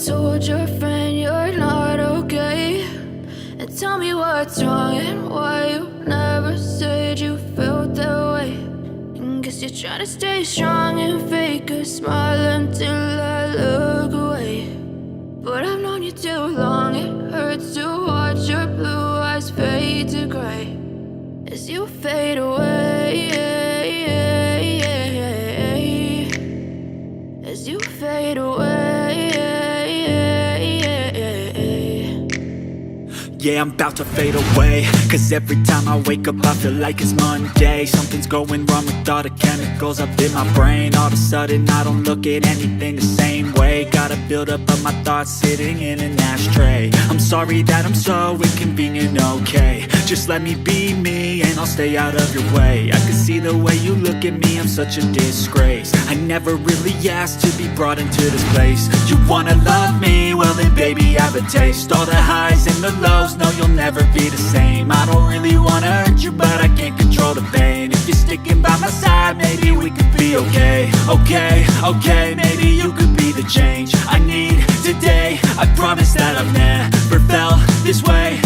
told your friend you're not okay? And tell me what's wrong and why you never said you felt that way. And guess you're trying to stay strong and fake a smile until I look away. But I've known you too long, it hurts to watch your blue eyes fade to gray as you fade away, as you fade away. Yeah, I'm about to fade away, cause every time I wake up I feel like it's Monday. Something's going wrong with all the chemicals up in my brain. All of a sudden I don't look at anything the same way. Got a buildup of my thoughts sitting in an ashtray. I'm sorry that I'm so inconvenient, okay? Just let me be me and I'll stay out of your way. I can see the way you look at me, I'm such a disgrace. I never really asked to be brought into this place. You wanna love me? Well then baby have a taste. All the highs and the lows, no you'll never be the same. I don't really wanna hurt you but I can't control the pain. If you're sticking by my side maybe we could be okay. Okay, maybe you could be the change I need today. I promise that I've never felt this way.